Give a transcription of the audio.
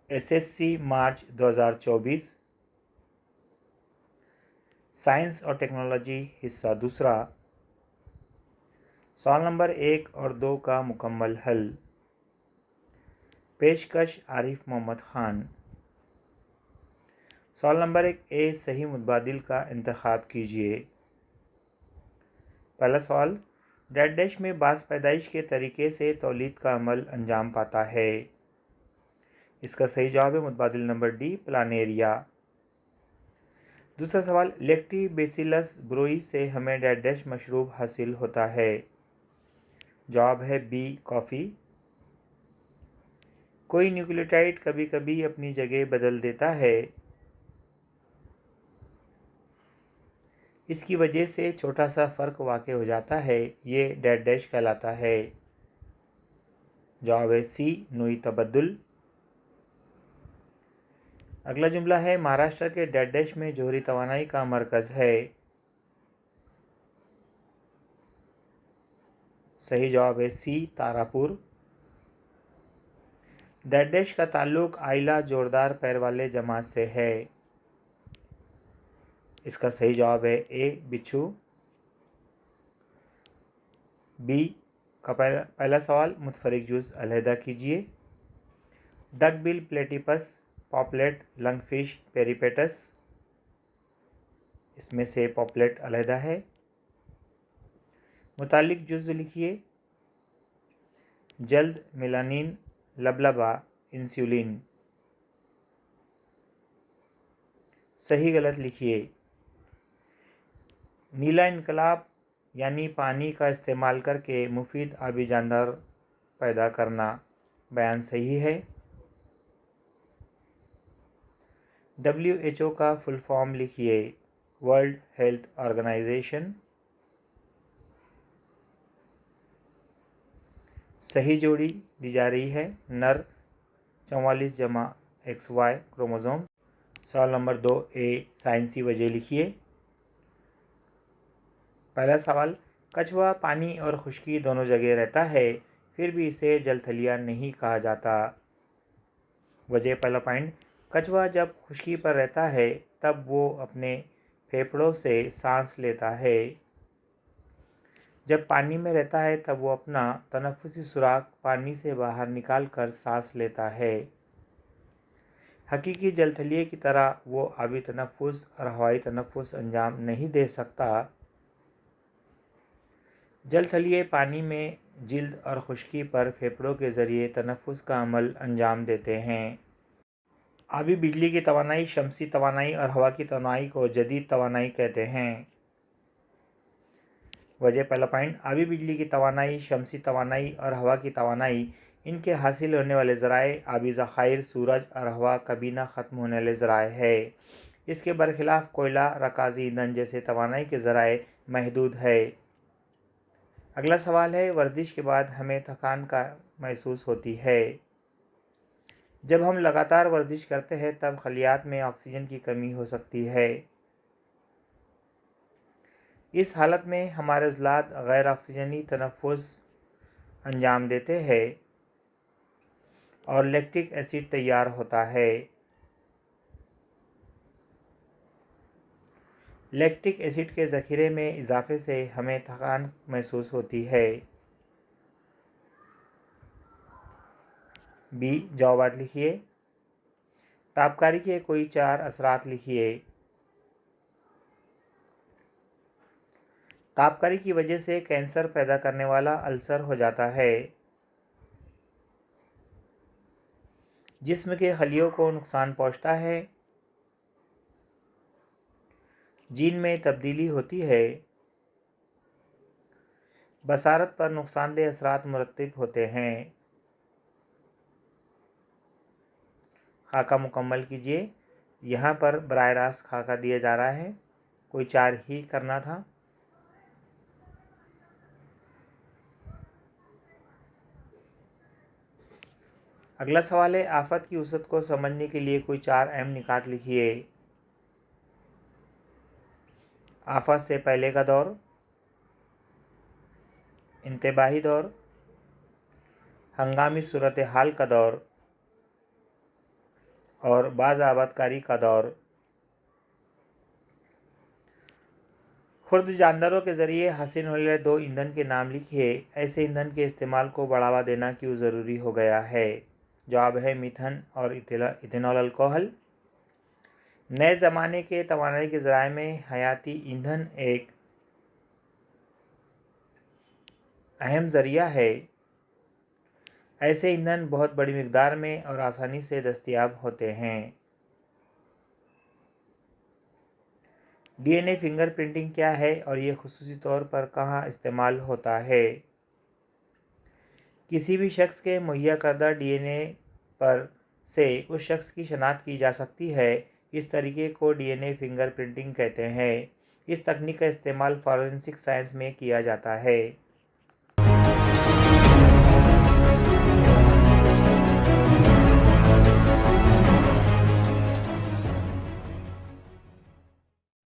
SSC मार्च 2024 science और technology हिस्सा दूसरा सवाल नंबर 1 और 2 का मुकम्मल हल। पेशकश आरिफ मोहम्मद खान। सवाल नंबर 1 ए सही मुतबादिल का इंतखाब कीजिए। पहला सवाल, डैश डैश में बास पैदाइश के तरीके से तौलीद का अमल अंजाम पाता है। इसका सही जवाब है मुतबादिल नंबर डी, प्लानेरिया। दूसरा सवाल, लैक्टोबैसिलस ब्रोई से हमें डैश डैश मशरूब हासिल होता है। जवाब है बी, कॉफ़ी। कोई न्यूक्लियोटाइड कभी कभी अपनी जगह बदल देता है, इसकी वजह से छोटा सा फ़र्क वाक़ हो जाता है, ये डैश डैश कहलाता है। जवाब है सी, नोई तबद्दुल। अगला जुमला है, महाराष्ट्र के डैश डैश में जोहरी तवानाई का मरकज़ है। सही जवाब है सी, तारापुर। डैश डैश का ताल्लुक आइला जोरदार पैर वाले जमात से है। इसका सही जवाब है ए, बिच्छू। बी का पहला सवाल, मुतफरिक जूस अलहदा कीजिए। डकबिल प्लेटिपस, पॉपलेट, लंगफिश, पेरिपेटस। इसमें से पॉपलेट अलहदा है। मुतालिक जुज़्व लिखिए। जल्द, मेलानिन, लबलबा, इंसुलिन। सही गलत लिखिए। नीला इनकलाब यानी पानी का इस्तेमाल करके मुफीद आबी जानदार पैदा करना, बयान सही है। WHO का फुल फॉर्म लिखिए। World health organization. सही जोड़ी दी जा रही है, नर 44+XY क्रोमोसोम। सवाल नंबर 2 ए, साइंसी वजह लिखिए। पहला सवाल, कछुआ पानी और खुश्की दोनों जगह रहता है, फिर भी इसे जलथलिया नहीं कहा जाता। वजह, पहला पॉइंट, कछुआ जब खुश्की पर रहता है तब वो अपने फेफड़ों से सांस लेता है, जब पानी में रहता है तब वो अपना तनफ्फुसी सुराख पानी से बाहर निकाल कर सांस लेता है। हकीकी जलथलिए की तरह वो आबी तनफ्फुस और हवाई तनफ्फुस अंजाम नहीं दे सकता। जलथलिए पानी में जिल्द और खुश्की पर फेफड़ों के ज़रिए तनफ्फुस का अमल अंजाम देते हैं। आबी बिजली की तवानाई शमसी तवानाई और हवा की तवानाई को जदीद तवानाई कहते हैं। वजह, पहला पॉइंट, आबी बिजली की तवानाई, शमसी तवानाई और हवा की तवानाई, इनके हासिल होने वाले ज़राए आबी ज़खायर सूरज और हवा कभी ना ख़त्म होने वाले ज़राए है। इसके बरखिलाफ़ कोयला, रकाज़ी ईंधन जैसे तवानाई के ज़राए महदूद है। अगला सवाल है, वर्जिश के बाद हमें थकान का महसूस होती है। जब हम लगातार वर्जिश करते हैं तब खलियात में ऑक्सीजन की कमी हो सकती है। इस हालत में हमारे उज़लात गैर ऑक्सीजनी तनफ्फुस अंजाम देते हैं और लैक्टिक एसिड तैयार होता है। लैक्टिक एसिड के ज़ख़ीरे में इजाफे से हमें थकान महसूस होती है। बी, जवाबात लिखिए। तापकारी के कोई 4 असरात लिखिए। तापकारी की वजह से कैंसर पैदा करने वाला अल्सर हो जाता है। जिस्म के खलियों को नुकसान पहुंचता है। जीन में तब्दीली होती है। बसारत पर नुकसानदेह असरात मुरतब होते हैं। खाका मुकम्मल कीजिए। यहाँ पर बराह रास्त खाका दिया जा रहा है, कोई 4 ही करना था। अगला सवाल है, आफत की उसत को समझने के लिए कोई 4 अहम निकात लिखिए। आफत से पहले का दौर, इंतबाही दौर, हंगामी सूरत हाल का दौर, और बाज़ आबादकारी का दौर। खुर्द जानदारों के ज़रिए हासिल होने वाले 2 ईंधन के नाम लिखिए। ऐसे ईंधन के इस्तेमाल को बढ़ावा देना क्यों ज़रूरी हो गया है? जवाब है मीथेन और इथेनॉल अल्कोहल। नए ज़माने के तवानाई के ज़राए में हयाती ईंधन एक अहम ज़रिया है। ऐसे ईंधन बहुत बड़ी मिकदार में और आसानी से दस्तयाब होते हैं। डीएनए फिंगरप्रिंटिंग क्या है और ये खुसूसी तौर पर कहाँ इस्तेमाल होता है? किसी भी शख्स के मुहैया करदा डीएनए पर से उस शख्स की शनाख्त की जा सकती है। इस तरीके को डीएनए फिंगरप्रिंटिंग कहते हैं। इस तकनीक का इस्तेमाल फॉरेंसिक साइंस में किया जाता है।